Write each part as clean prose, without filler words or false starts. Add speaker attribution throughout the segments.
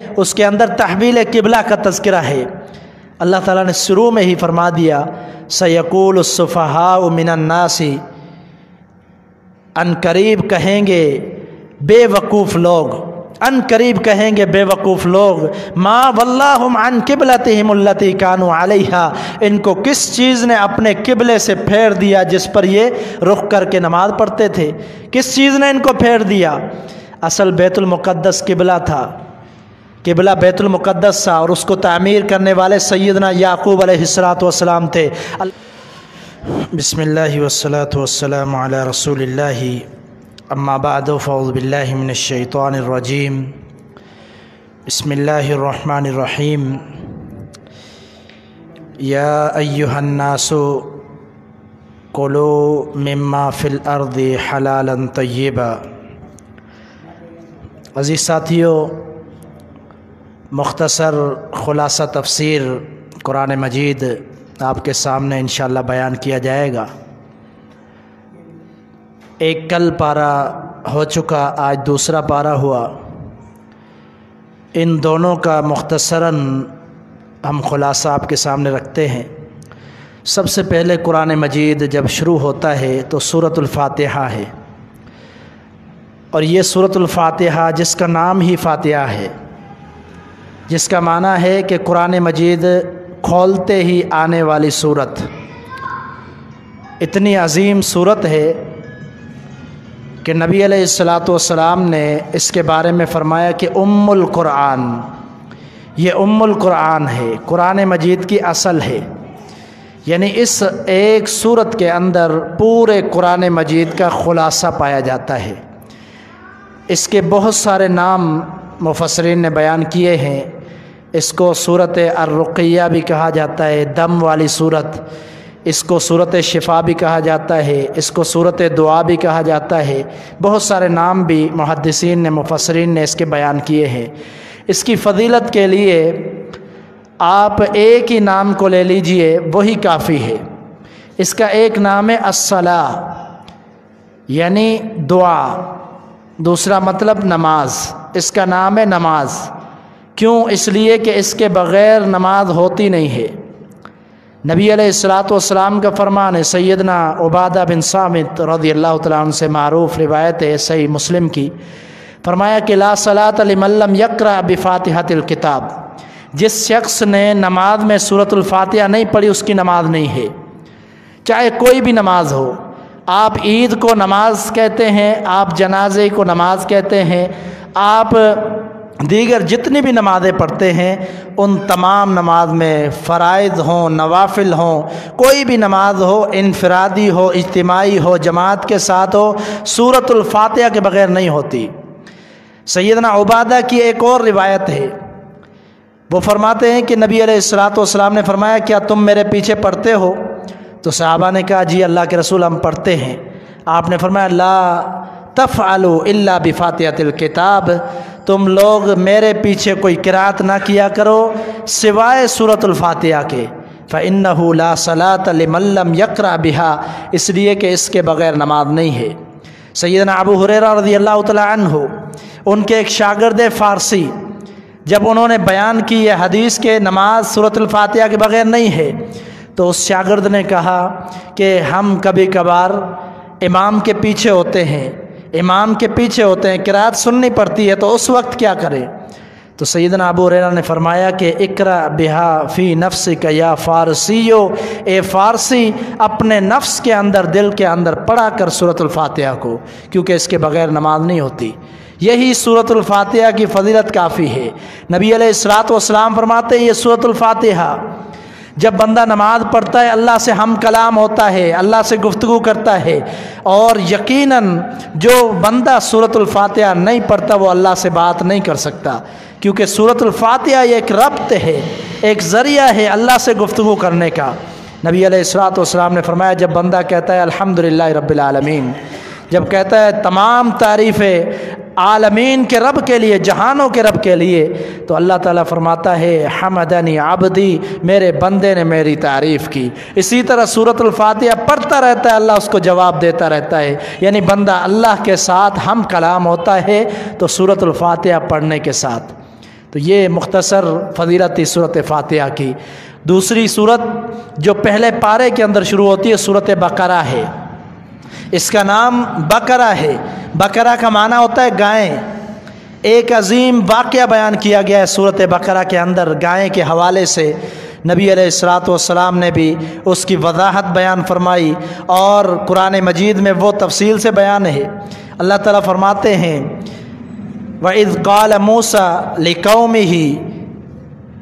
Speaker 1: اس کے اندر تحویل قبلہ کا تذکرہ ہے۔ اللہ تعالیٰ نے شروع میں ہی فرما دیا سیقول السفہاء من الناس، ان قریب کہیں گے بے وقوف لوگ، ان قریب کہیں گے بے وقوف لوگ، ما واللہم عن قبلتہم التی کانوا علیہا، ان کو کس چیز نے اپنے قبلے سے پھیر دیا جس پر یہ رخ کر کے نماز پڑھتے تھے، کس چیز نے ان کو پھیر دیا؟ اصل بیت المقدس قبلہ تھا، قبلہ بیت المقدس تھا، اور اس کو تعمیر کرنے والے سیدنا یعقوب علیہ السلام تھے۔ بسم اللہ والصلاة والسلام علی رسول اللہ، اما بعد فاعوذ باللہ من الشیطان الرجیم، بسم اللہ الرحمن الرحیم۔ یا ایہا الناس کلوا مما فی الارض حلالا طیبا۔ عزیز ساتھیو، مختصر خلاصہ تفسیر قرآن مجید آپ کے سامنے انشاءاللہ بیان کیا جائے گا۔ ایک کل پارہ ہو چکا، آج دوسرا پارہ ہوا، ان دونوں کا مختصراً ہم خلاصہ آپ کے سامنے رکھتے ہیں۔ سب سے پہلے قرآن مجید جب شروع ہوتا ہے تو سورۃ الفاتحہ ہے، اور یہ سورۃ الفاتحہ جس کا نام ہی فاتحہ ہے، جس کا معنی ہے کہ قرآن مجید کھولتے ہی آنے والی صورت، اتنی عظیم صورت ہے کہ نبی علیہ السلام نے اس کے بارے میں فرمایا کہ ام القرآن، یہ ام القرآن ہے، قرآن مجید کی اصل ہے، یعنی اس ایک صورت کے اندر پورے قرآن مجید کا خلاصہ پایا جاتا ہے۔ اس کے بہت سارے نام مفسرین نے بیان کیے ہیں۔ اس کو سورۃ الرقیہ بھی کہا جاتا ہے، دم والی صورت، اس کو سورۃ شفا بھی کہا جاتا ہے، اس کو سورۃ دعا بھی کہا جاتا ہے، بہت سارے نام بھی محدثین نے، مفسرین نے اس کے بیان کیے ہیں۔ اس کی فضیلت کے لیے آپ ایک ہی نام کو لے لیجئے، وہی کافی ہے۔ اس کا ایک نام ہے الصلاۃ، یعنی دعا، دوسرا مطلب نماز، اس کا نام ہے نماز۔ کیوں؟ اس لیے کہ اس کے بغیر نماز ہوتی نہیں ہے۔ نبی علیہ السلام کا فرمان ہے، سیدنا عبادہ بن صامت رضی اللہ تعالیٰ عنہ سے معروف روایت ہے صحیح مسلم کی، فرمایا کہ لا صلاۃ لمن لم یقرأ بفاتحۃ الکتاب، جس شخص نے نماز میں سورۃ الفاتحہ نہیں پڑھی اس کی نماز نہیں ہے، چاہے کوئی بھی نماز ہو۔ آپ عید کو نماز کہتے ہیں، آپ جنازے کو نماز کہتے ہیں، آپ دیگر جتنی بھی نمازیں پڑھتے ہیں، ان تمام نماز میں فرائض ہوں، نوافل ہوں، کوئی بھی نماز ہو، انفرادی ہو، اجتماعی ہو، جماعت کے ساتھ ہو، سورۃ الفاتحہ کے بغیر نہیں ہوتی۔ سیدنا عبادہ کی ایک اور روایت ہے، وہ فرماتے ہیں کہ نبی علیہ السلام نے فرمایا کیا تم میرے پیچھے پڑھتے ہو؟ تو صحابہ نے کہا جی اللہ کے رسول ہم پڑھتے ہیں۔ آپ نے فرمایا لا تفعلوا الا بفاتحۃ الکتاب، تم لوگ میرے پیچھے کوئی قرات نہ کیا کرو سوائے سورۃ الفاتحہ کے، فإنہ لا صلاۃ لمن لم یقرأ بها، اس لیے کہ اس کے بغیر نماز نہیں ہے۔ سیدنا ابو ہریرہ رضی اللہ تعالی عنہ، ان کے ایک شاگرد فارسی، جب انہوں نے بیان کی یہ حدیث کہ نماز سورۃ الفاتحہ کے بغیر نہیں ہے، تو اس شاگرد نے کہا کہ ہم کبھی کبھار امام کے پیچھے ہوتے ہیں، امام کے پیچھے ہوتے ہیں، قرات سننی پڑتی ہے، تو اس وقت کیا کریں؟ تو سیدنا ابو ہریرہ نے فرمایا کہ اقرأ بہا فی نفسک یا فارسیو، اے فارسی اپنے نفس کے اندر، دل کے اندر پڑھا کر سورۃ الفاتحہ کو، کیونکہ اس کے بغیر نماز نہیں ہوتی۔ یہی سورۃ الفاتحہ کی فضیلت کافی ہے۔ نبی علیہ السلام فرماتے ہیں یہ سورۃ الفاتحہ جب بندہ نماز پڑھتا ہے اللہ سے ہم کلام ہوتا ہے، اللہ سے گفتگو کرتا ہے، اور یقیناً جو بندہ سورۃ الفاتحہ نہیں پڑھتا وہ اللہ سے بات نہیں کر سکتا، کیونکہ سورۃ الفاتحہ ایک ربط ہے، ایک ذریعہ ہے اللہ سے گفتگو کرنے کا۔ نبی علیہ السلام نے فرمایا جب بندہ کہتا ہے الحمدللہ رب العالمین، جب کہتا ہے تمام تعریفیں عالمین کے رب کے لیے، جہانوں کے رب کے لیے، تو اللہ تعالیٰ فرماتا ہے حمدنی عبدی، میرے بندے نے میری تعریف کی۔ اسی طرح سورۃ الفاتحہ پڑھتا رہتا ہے، اللہ اس کو جواب دیتا رہتا ہے، یعنی بندہ اللہ کے ساتھ ہم کلام ہوتا ہے تو سورۃ الفاتحہ پڑھنے کے ساتھ۔ تو یہ مختصر فضیلت صورت فاتحہ کی۔ دوسری صورت جو پہلے پارے کے اندر شروع ہوتی ہے صورت بقرہ ہے۔ اس کا نام بقرہ ہے۔ بقرہ کا معنی ہوتا ہے گائیں۔ ایک عظیم واقعہ بیان کیا گیا ہے صورت بقرہ کے اندر گائیں کے حوالے سے۔ نبی علیہ الصلاۃ والسلام نے بھی اس کی وضاحت بیان فرمائی اور قرآن مجید میں وہ تفصیل سے بیان ہے۔ اللہ تعالیٰ فرماتے ہیں وَإِذْ قَالَ مُوسَىٰ لِقَوْمِهِ،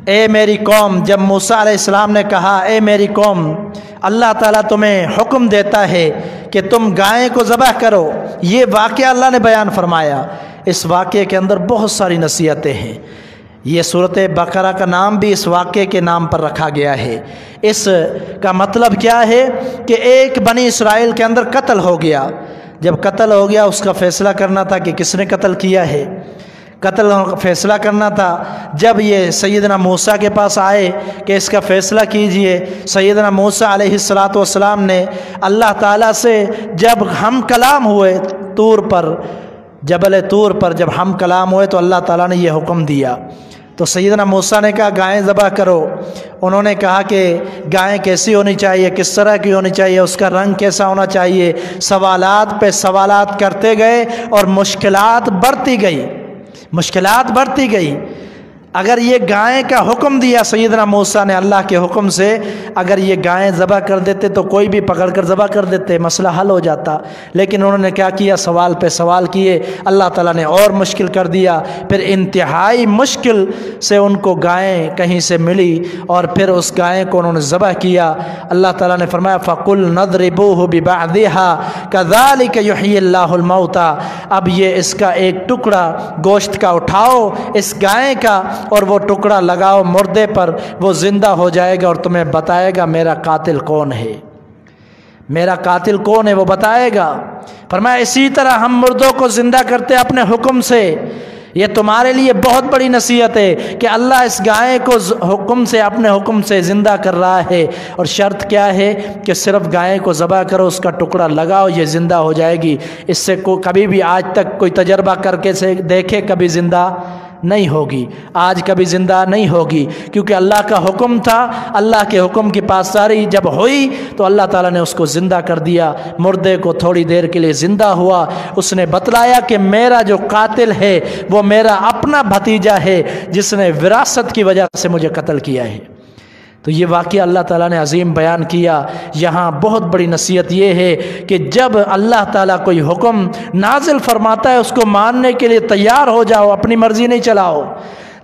Speaker 1: اے میری قوم، جب موسیٰ علیہ السلام نے کہا اے میری قوم، اللہ تعالیٰ تمہیں حکم دیتا ہے کہ تم گائے کو ذبح کرو۔ یہ واقعہ اللہ نے بیان فرمایا۔ اس واقعے کے اندر بہت ساری نصیحتیں ہیں۔ یہ صورت بقرہ کا نام بھی اس واقعے کے نام پر رکھا گیا ہے۔ اس کا مطلب کیا ہے کہ ایک بنی اسرائیل کے اندر قتل ہو گیا۔ جب قتل ہو گیا اس کا فیصلہ کرنا تھا کہ کس نے قتل کیا ہے، قتل فیصلہ کرنا تھا۔ جب یہ سیدنا موسیٰ کے پاس آئے کہ اس کا فیصلہ کیجئے، سیدنا موسیٰ علیہ الصلاۃ والسلام نے اللہ تعالیٰ سے جب ہم کلام ہوئے طور پر، جبل طور پر جب ہم کلام ہوئے تو اللہ تعالیٰ نے یہ حکم دیا۔ تو سیدنا موسیٰ نے کہا گائیں ذبح کرو۔ انہوں نے کہا کہ گائیں کیسی ہونی چاہیے، کس طرح کی ہونی چاہیے، اس کا رنگ کیسا ہونا چاہیے۔ سوالات پہ سوالات کرتے گئے اور مشکلات بڑھتی گئی۔ اگر یہ گائیں کا حکم دیا سیدنا موسیٰ نے اللہ کے حکم سے، اگر یہ گائیں ذبح کر دیتے تو کوئی بھی پکڑ کر ذبح کر دیتے، مسئلہ حل ہو جاتا۔ لیکن انہوں نے کیا کیا، سوال پہ سوال کیے، اللہ تعالیٰ نے اور مشکل کر دیا۔ پھر انتہائی مشکل سے ان کو گائیں کہیں سے ملی اور پھر اس گائیں کو انہوں نے ذبح کیا۔ اللہ تعالیٰ نے فرمایا فَقُلْ نَضْرِبُوهُ بِبَعْضِهَا كَذَلِكَ يُحْيِي اللَّهُ الْمَوْتَى، اب یہ اس کا ایک ٹکڑا گوشت کا اٹھاؤ، اس گائیں کا، اور وہ ٹکڑا لگاؤ مردے پر، وہ زندہ ہو جائے گا اور تمہیں بتائے گا میرا قاتل کون ہے، میرا قاتل کون ہے وہ بتائے گا۔ فرمایا اسی طرح ہم مردوں کو زندہ کرتے اپنے حکم سے۔ یہ تمہارے لیے بہت بڑی نصیحت ہے کہ اللہ اس گائے کو حکم سے، اپنے حکم سے زندہ کر رہا ہے، اور شرط کیا ہے کہ صرف گائے کو ذبح کرو، اس کا ٹکڑا لگاؤ، یہ زندہ ہو جائے گی۔ اس سے کبھی بھی آج تک کوئی تجربہ کر کے سے دیکھے، کبھی زندہ نہیں ہوگی، آج کبھی زندہ نہیں ہوگی، کیونکہ اللہ کا حکم تھا۔ اللہ کے حکم کی پاسداری جب ہوئی تو اللہ تعالیٰ نے اس کو زندہ کر دیا۔ مردے کو تھوڑی دیر کے لیے زندہ ہوا، اس نے بتلایا کہ میرا جو قاتل ہے وہ میرا اپنا بھتیجا ہے جس نے وراثت کی وجہ سے مجھے قتل کیا ہے۔ تو یہ واقعہ اللہ تعالیٰ نے عظیم بیان کیا۔ یہاں بہت بڑی نصیحت یہ ہے کہ جب اللہ تعالیٰ کوئی حکم نازل فرماتا ہے اس کو ماننے کے لیے تیار ہو جاؤ، اپنی مرضی نہیں چلاؤ۔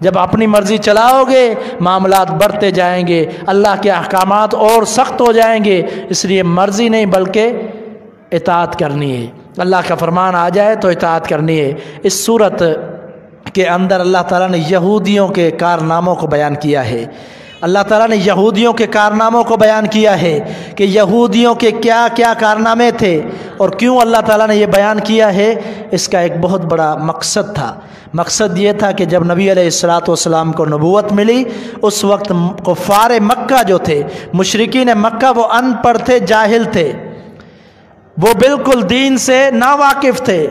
Speaker 1: جب اپنی مرضی چلاؤ گے معاملات بڑھتے جائیں گے، اللہ کے احکامات اور سخت ہو جائیں گے۔ اس لیے مرضی نہیں بلکہ اطاعت کرنی ہے، اللہ کا فرمان آ جائے تو اطاعت کرنی ہے۔ اس صورت کے اندر اللہ تعالیٰ نے یہودیوں کے کارناموں کو بیان کیا ہے۔ اللہ تعالیٰ نے یہودیوں کے کارناموں کو بیان کیا ہے کہ یہودیوں کے کیا کیا کارنامے تھے اور کیوں اللہ تعالیٰ نے یہ بیان کیا ہے۔ اس کا ایک بہت بڑا مقصد تھا۔ مقصد یہ تھا کہ جب نبی علیہ الصلاۃ والسلام کو نبوت ملی، اس وقت کفار مکہ جو تھے، مشرکین مکہ، وہ ان پڑھ تھے، جاہل تھے، وہ بالکل دین سے ناواقف تھے،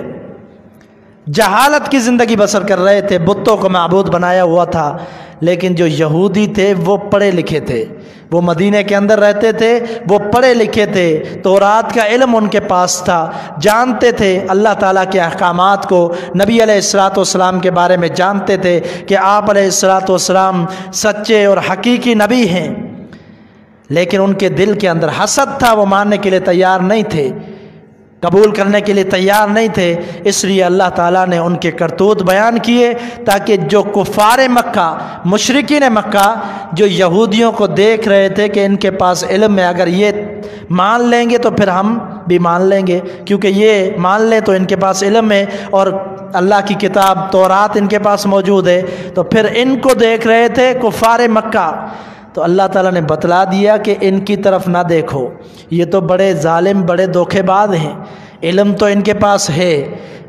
Speaker 1: جہالت کی زندگی بسر کر رہے تھے، بتوں کو معبود بنایا ہوا تھا۔ لیکن جو یہودی تھے وہ پڑھے لکھے تھے، وہ مدینہ کے اندر رہتے تھے، وہ پڑھے لکھے تھے، تورات کا علم ان کے پاس تھا، جانتے تھے اللہ تعالیٰ کے احکامات کو، نبی علیہ الصلاۃ والسلام کے بارے میں جانتے تھے کہ آپ علیہ الصلاۃ والسلام سچے اور حقیقی نبی ہیں۔ لیکن ان کے دل کے اندر حسد تھا، وہ ماننے کے لیے تیار نہیں تھے، قبول کرنے کے لیے تیار نہیں تھے۔ اس لیے اللہ تعالیٰ نے ان کے کرتوت بیان کیے تاکہ جو کفار مکہ، مشرکین مکہ، جو یہودیوں کو دیکھ رہے تھے کہ ان کے پاس علم ہے، اگر یہ مان لیں گے تو پھر ہم بھی مان لیں گے، کیونکہ یہ مان لیں تو ان کے پاس علم ہے اور اللہ کی کتاب تورات ان کے پاس موجود ہے، تو پھر ان کو دیکھ رہے تھے کفار مکہ۔ تو اللہ تعالیٰ نے بتلا دیا کہ ان کی طرف نہ دیکھو، یہ تو بڑے ظالم، بڑے دھوکے باز ہیں، علم تو ان کے پاس ہے،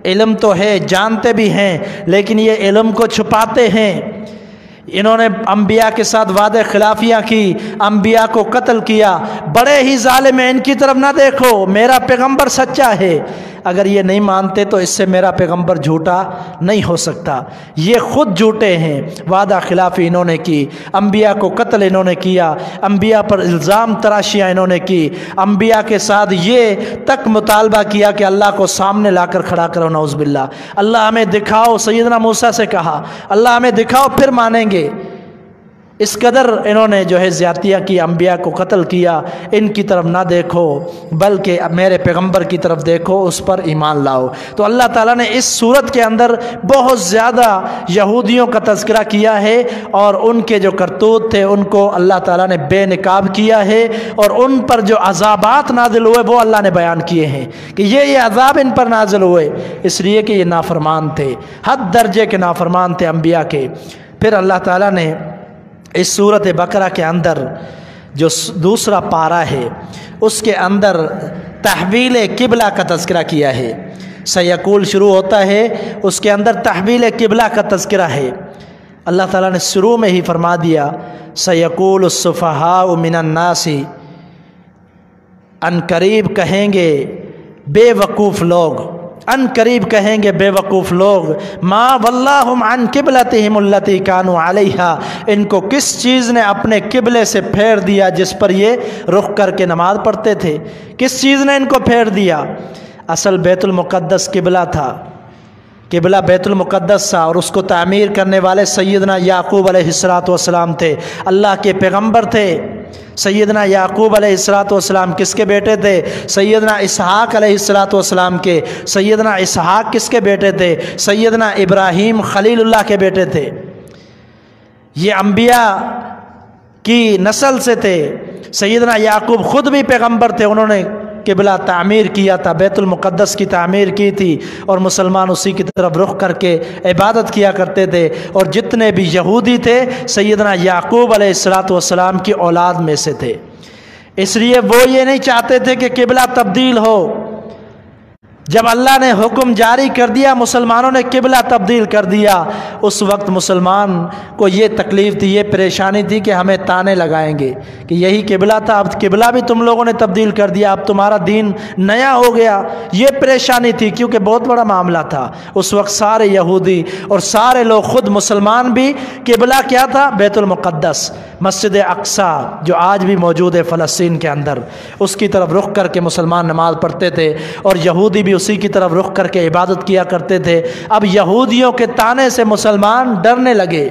Speaker 1: علم تو ہے، جانتے بھی ہیں، لیکن یہ علم کو چھپاتے ہیں۔ انہوں نے انبیاء کے ساتھ وعدہ خلافیاں کی، انبیاء کو قتل کیا، بڑے ہی ظالم ہیں، ان کی طرف نہ دیکھو، میرا پیغمبر سچا ہے۔ اگر یہ نہیں مانتے تو اس سے میرا پیغمبر جھوٹا نہیں ہو سکتا۔ یہ خود جھوٹے ہیں، وعدہ خلافی انہوں نے کی، انبیاء کو قتل انہوں نے کیا، انبیاء پر الزام تراشیاں انہوں نے کی، انبیاء کے ساتھ یہ تک مطالبہ کیا کہ اللہ کو سامنے لا کر کھڑا کرو، نعوذ باللہ، اللہ ہمیں دکھاؤ۔ سیدنا موسیٰ سے کہا اللہ ہمیں دکھاؤ پھر مانیں گے۔ اس قدر انہوں نے جو ہے زیادتیاں کی، انبیاء کو قتل کیا۔ ان کی طرف نہ دیکھو بلکہ میرے پیغمبر کی طرف دیکھو، اس پر ایمان لاؤ۔ تو اللہ تعالیٰ نے اس صورت کے اندر بہت زیادہ یہودیوں کا تذکرہ کیا ہے، اور ان کے جو کرتوت تھے ان کو اللہ تعالیٰ نے بے نقاب کیا ہے، اور ان پر جو عذابات نازل ہوئے وہ اللہ نے بیان کیے ہیں کہ یہ عذاب ان پر نازل ہوئے اس لیے کہ یہ نافرمان تھے، حد درجے کے نافرمان تھے انبیاء کے۔ پھر اللہ تعالیٰ نے اس سورۃ بقرہ کے اندر جو دوسرا پارہ ہے اس کے اندر تحویل قبلہ کا تذکرہ کیا ہے۔ سیقول شروع ہوتا ہے، اس کے اندر تحویل قبلہ کا تذکرہ ہے۔ اللہ تعالیٰ نے شروع میں ہی فرما دیا سیقول السفہاء من الناس، ان قریب کہیں گے بے وقوف لوگ، ان قریب کہیں گے بے وقوف لوگ، ما ولاہم عن قبلتہم التی کانوا علیہا، ان کو کس چیز نے اپنے قبلے سے پھیر دیا جس پر یہ رخ کر کے نماز پڑھتے تھے، کس چیز نے ان کو پھیر دیا؟ اصل بیت المقدس قبلہ تھا، قبلہ بیت المقدس تھا، اور اس کو تعمیر کرنے والے سیدنا یعقوب علیہ السلام تھے، اللہ کے پیغمبر تھے۔ سیدنا یعقوب علیہ السلام کس کے بیٹے تھے؟ سیدنا اسحاق علیہ السلام کے۔ سیدنا اسحاق کس کے بیٹے تھے؟ سیدنا ابراہیم خلیل اللہ کے بیٹے تھے۔ یہ انبیاء کی نسل سے تھے۔ سیدنا یعقوب خود بھی پیغمبر تھے، انہوں نے قبلہ تعمیر کیا تھا، بیت المقدس کی تعمیر کی تھی، اور مسلمان اسی کی طرف رخ کر کے عبادت کیا کرتے تھے۔ اور جتنے بھی یہودی تھے سیدنا یعقوب علیہ السلام کی اولاد میں سے تھے، اس لیے وہ یہ نہیں چاہتے تھے کہ قبلہ تبدیل ہو۔ جب اللہ نے حکم جاری کر دیا مسلمانوں نے قبلہ تبدیل کر دیا، اس وقت مسلمان کو یہ تکلیف تھی، یہ پریشانی تھی کہ ہمیں تانے لگائیں گے کہ یہی قبلہ تھا، اب قبلہ بھی تم لوگوں نے تبدیل کر دیا، اب تمہارا دین نیا ہو گیا۔ یہ پریشانی تھی کیونکہ بہت بڑا معاملہ تھا اس وقت۔ سارے یہودی اور سارے لوگ، خود مسلمان بھی، قبلہ کیا تھا؟ بیت المقدس، مسجد اقصیٰ جو آج بھی موجود ہے فلسطین کے اندر، اس کی طرف رخ کر کے مسلمان نماز پڑھتے تھے، اور یہودی بھی اسی کی طرف رخ کر کے عبادت کیا کرتے تھے۔ اب یہودیوں کے طانے سے مسلمان ڈرنے لگے۔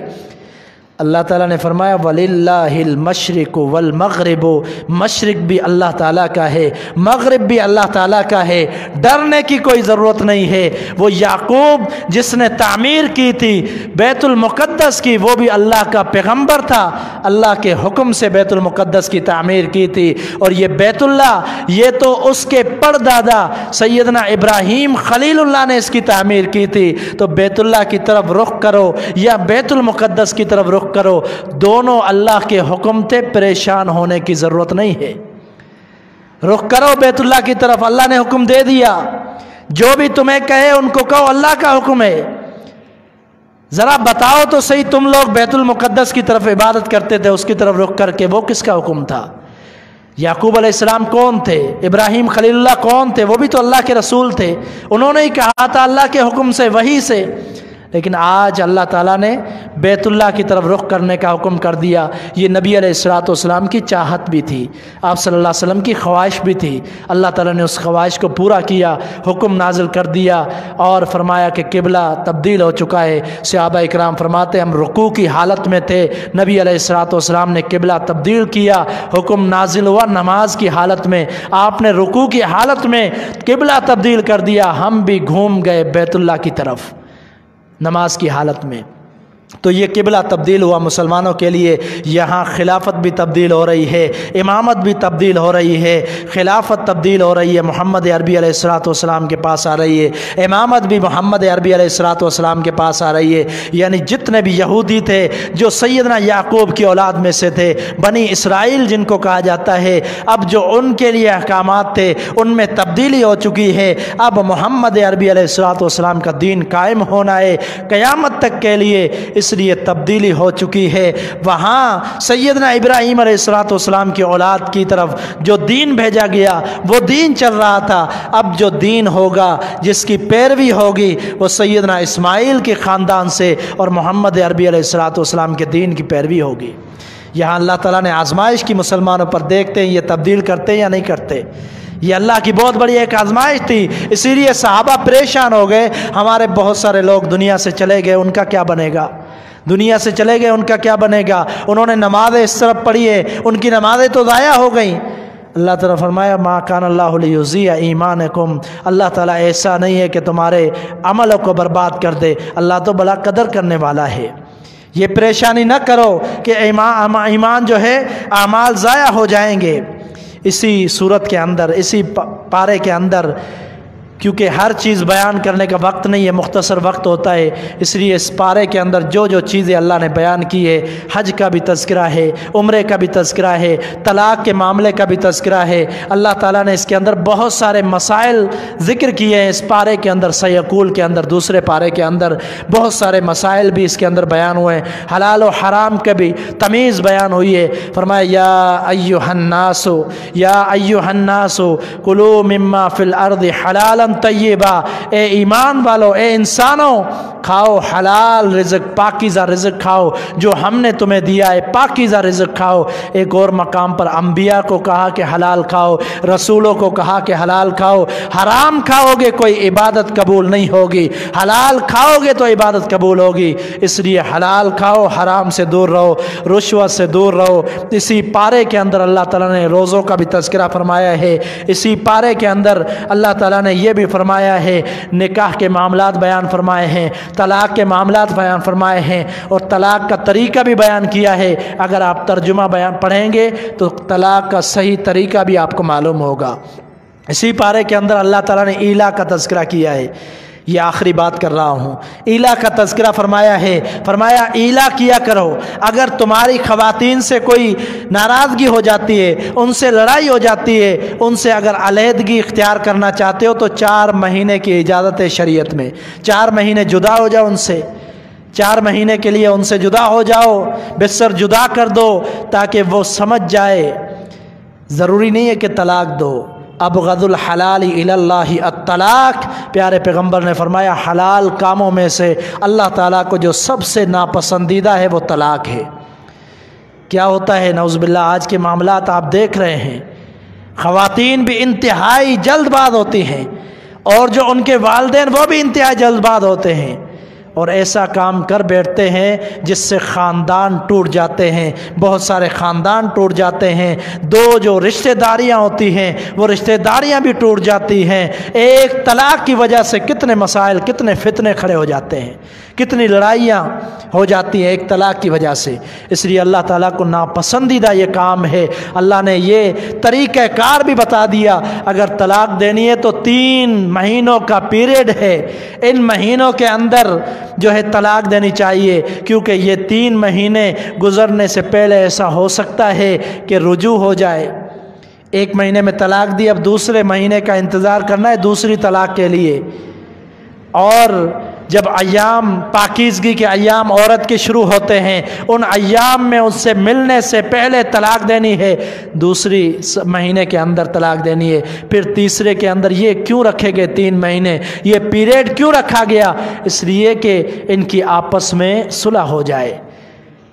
Speaker 1: اللہ تعالیٰ نے فرمایا وَلِلَّهِ الْمَشْرِقُ وَالْمَغْرِبُ، مشرق بھی اللہ تعالیٰ کا ہے، مغرب بھی اللہ تعالیٰ کا ہے، ڈرنے کی کوئی ضرورت نہیں ہے۔ وہ یعقوب جس نے تعمیر کی تھی بیت المقدس کی، وہ بھی اللہ کا پیغمبر تھا، اللہ کے حکم سے بیت المقدس کی تعمیر کی تھی۔ اور یہ بیت اللہ، یہ تو اس کے پردادا سیدنا ابراہیم خلیل اللہ نے اس کی تعمیر کی تھی۔ تو بیت اللہ کی طرف رخ کرو یا بیت المقدس کی طرف رخ کرو، دونوں اللہ کے حکم تھے، پریشان ہونے کی ضرورت نہیں ہے۔ رخ کرو بیت اللہ کی طرف، اللہ نے حکم دے دیا، جو بھی تمہیں کہے ان کو کہو اللہ کا حکم ہے۔ ذرا بتاؤ تو صحیح، تم لوگ بیت المقدس کی طرف عبادت کرتے تھے، اس کی طرف رخ کر کے، وہ کس کا حکم تھا؟ یعقوب علیہ السلام کون تھے؟ ابراہیم خلیل اللہ کون تھے؟ وہ بھی تو اللہ کے رسول تھے، انہوں نے ہی کہا تھا اللہ کے حکم سے، وحی سے۔ لیکن آج اللہ تعالیٰ نے بیت اللہ کی طرف رخ کرنے کا حکم کر دیا۔ یہ نبی علیہ السلام کی چاہت بھی تھی، آپ صلی اللہ علیہ وسلم کی خواہش بھی تھی، اللہ تعالیٰ نے اس خواہش کو پورا کیا، حکم نازل کر دیا اور فرمایا کہ قبلہ تبدیل ہو چکا ہے۔ صحابہ اکرام فرماتے ہم رکوع کی حالت میں تھے، نبی علیہ السلام نے قبلہ تبدیل کیا، حکم نازل ہوا نماز کی حالت میں، آپ نے رکوع کی حالت میں قبلہ تبدیل کر دیا، ہم بھی گھوم گئے بیت اللہ کی طرف نماز کی حالت میں۔ تو یہ قبلہ تبدیل ہوا مسلمانوں کے لیے۔ یہاں خلافت بھی تبدیل ہو رہی ہے، امامت بھی تبدیل ہو رہی ہے، خلافت تبدیل ہو رہی ہے، محمد عربی علیہ السلام کے پاس آ رہی ہے، امامت بھی محمد عربی علیہ السلام کے پاس آ رہی ہے۔ یعنی جتنے بھی یہودی تھے جو سیدنا یعقوب کی اولاد میں سے تھے، بنی اسرائیل جن کو کہا جاتا ہے، اب جو ان کے لیے احکامات تھے ان میں تبدیلی ہو چکی ہے۔ اب محمد عربی علیہ السلام کا دین قائم ہونا ہے قیامت تک کے لیے۔ اس لیے تبدیلی ہو چکی ہے۔ وہاں سیدنا ابراہیم علیہ السلام کی اولاد کی طرف جو دین بھیجا گیا وہ دین چل رہا تھا، اب جو دین ہوگا جس کی پیروی ہوگی وہ سیدنا اسماعیل کے خاندان سے اور محمد عربی علیہ السلام کے دین کی پیروی ہوگی۔ یہاں اللہ تعالیٰ نے آزمائش کی مسلمانوں پر، دیکھتے ہیں یہ تبدیل کرتے ہیں یا نہیں کرتے۔ یہ اللہ کی بہت بڑی ایک آزمائش تھی، اسی لیے صحابہ پریشان ہو گئے۔ ہمارے بہت سارے لوگ دنیا سے چلے گئے، ان کا کیا بنے گا؟ دنیا سے چلے گئے، ان کا کیا بنے گا؟ انہوں نے نمازیں اس طرف پڑھی ہے، ان کی نمازیں تو ضائع ہو گئیں۔ اللہ تعالیٰ فرمایا ما کان اللہ لیضیع ایمانکم، اللہ تعالیٰ ایسا نہیں ہے کہ تمہارے عملوں کو برباد کر دے، اللہ تو بڑا قدر کرنے والا ہے۔ یہ پریشانی نہ کرو کہ ایمان جو ہے اعمال ضائع ہو جائیں گے۔ اسی صورت کے اندر، اسی پارے کے اندر، کیونکہ ہر چیز بیان کرنے کا وقت نہیں ہے، مختصر وقت ہوتا ہے، اس لیے اس پارے کے اندر جو جو چیزیں اللہ نے بیان کی ہے، حج کا بھی تذکرہ ہے، عمرے کا بھی تذکرہ ہے، طلاق کے معاملے کا بھی تذکرہ ہے۔ اللہ تعالیٰ نے اس کے اندر بہت سارے مسائل ذکر کیے ہیں اس پارے کے اندر، سیقول کے اندر، دوسرے پارے کے اندر بہت سارے مسائل بھی اس کے اندر بیان ہوئے ہیں، حلال و حرام کا بھی تمیز بیان ہوئی ہے۔ فرمایا یا ایھا الناس، یا ایھا الناس کلوا مما فی الارض حلالا طیبہ، اے ایمان والو، اے انسانوں، کھاؤ حلال رزق، پاکیزہ رزق کھاؤ جو ہم نے تمہیں دیا ہے، پاکیزہ رزق کھاؤ۔ ایک اور مقام پر انبیاء کو کہا کہ حلال کھاؤ، رسولوں کو کہا کہ حلال کھاؤ۔ حرام کھاؤ گے کوئی عبادت قبول نہیں ہوگی، حلال کھاؤ گے تو عبادت قبول ہوگی۔ اس لیے حلال کھاؤ، حرام سے دور رہو، رشوت سے دور رہو۔ اسی پارے کے اندر اللہ تعالیٰ نے روزوں کا بھی تذکرہ فرمایا ہے، اسی پارے کے اندر اللہ تعالیٰ نے یہ بھی فرمایا ہے، نکاح کے معاملات بیان فرمائے ہیں، طلاق کے معاملات بیان فرمائے ہیں، اور طلاق کا طریقہ بھی بیان کیا ہے۔ اگر آپ ترجمہ بیان پڑھیں گے تو طلاق کا صحیح طریقہ بھی آپ کو معلوم ہوگا۔ اسی پارے کے اندر اللہ تعالیٰ نے ایلا کا تذکرہ کیا ہے، یہ آخری بات کر رہا ہوں۔ ایلا کا تذکرہ فرمایا ہے، فرمایا ایلا کیا کرو، اگر تمہاری خواتین سے کوئی ناراضگی ہو جاتی ہے، ان سے لڑائی ہو جاتی ہے، ان سے اگر علیحدگی اختیار کرنا چاہتے ہو تو 4 مہینے کی اجازت ہے شریعت میں، 4 مہینے جدا ہو جاؤ ان سے، 4 مہینے کے لیے ان سے جدا ہو جاؤ، بستر جدا کر دو تاکہ وہ سمجھ جائے۔ ضروری نہیں ہے کہ طلاق دو، ابغض الحلال الی اللہ الطلاق، پیارے پیغمبر نے فرمایا حلال کاموں میں سے اللہ تعالیٰ کو جو سب سے ناپسندیدہ ہے وہ طلاق ہے۔ کیا ہوتا ہے نعوذ باللہ آج کے معاملات آپ دیکھ رہے ہیں، خواتین بھی انتہائی جلد باز ہوتی ہیں، اور جو ان کے والدین وہ بھی انتہائی جلد باز ہوتے ہیں، اور ایسا کام کر بیٹھتے ہیں جس سے خاندان ٹوٹ جاتے ہیں، بہت سارے خاندان ٹوٹ جاتے ہیں، دو جو رشتہ داریاں ہوتی ہیں وہ رشتہ داریاں بھی ٹوٹ جاتی ہیں۔ ایک طلاق کی وجہ سے کتنے مسائل، کتنے فتنے کھڑے ہو جاتے ہیں، کتنی لڑائیاں ہو جاتی ہیں ایک طلاق کی وجہ سے۔ اس لیے اللہ تعالیٰ کو ناپسندیدہ یہ کام ہے۔ اللہ نے یہ طریقہ کار بھی بتا دیا، اگر طلاق دینی ہے تو 3 مہینوں کا پیریڈ ہے، ان مہینوں کے اندر جو ہے طلاق دینی چاہیے، کیونکہ یہ 3 مہینے گزرنے سے پہلے ایسا ہو سکتا ہے کہ رجوع ہو جائے۔ 1 مہینے میں طلاق دی، اب دوسرے مہینے کا انتظار کرنا ہے دوسری طلاق کے لیے، اور جب ایام پاکیزگی کے ایام عورت کے شروع ہوتے ہیں، ان ایام میں اس سے ملنے سے پہلے طلاق دینی ہے، دوسری مہینے کے اندر طلاق دینی ہے، پھر تیسرے کے اندر۔ یہ کیوں رکھے گئے 3 مہینے، یہ پیریڈ کیوں رکھا گیا؟ اس لیے کہ ان کی آپس میں صلح ہو جائے۔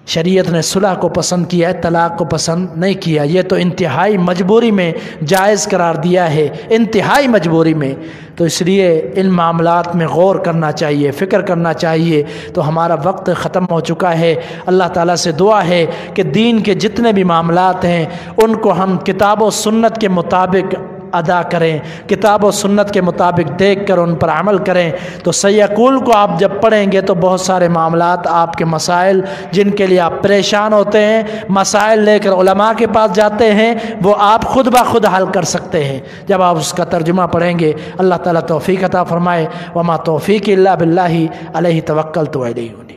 Speaker 1: شریعت نے صلح کو پسند کیا ہے، طلاق کو پسند نہیں کیا۔ یہ تو انتہائی مجبوری میں جائز قرار دیا ہے، انتہائی مجبوری میں۔ تو اس لیے ان معاملات میں غور کرنا چاہیے، فکر کرنا چاہیے۔ تو ہمارا وقت ختم ہو چکا ہے۔ اللہ تعالیٰ سے دعا ہے کہ دین کے جتنے بھی معاملات ہیں ان کو ہم کتاب و سنت کے مطابق ادا کریں، کتاب و سنت کے مطابق دیکھ کر ان پر عمل کریں۔ تو سیقول کو آپ جب پڑھیں گے تو بہت سارے معاملات، آپ کے مسائل جن کے لیے آپ پریشان ہوتے ہیں، مسائل لے کر علماء کے پاس جاتے ہیں، وہ آپ خود بخود حل کر سکتے ہیں جب آپ اس کا ترجمہ پڑھیں گے۔ اللہ تعالیٰ توفیق عطا فرمائے۔ وما توفیق الا باللہ علیہ توکلت و الیہ۔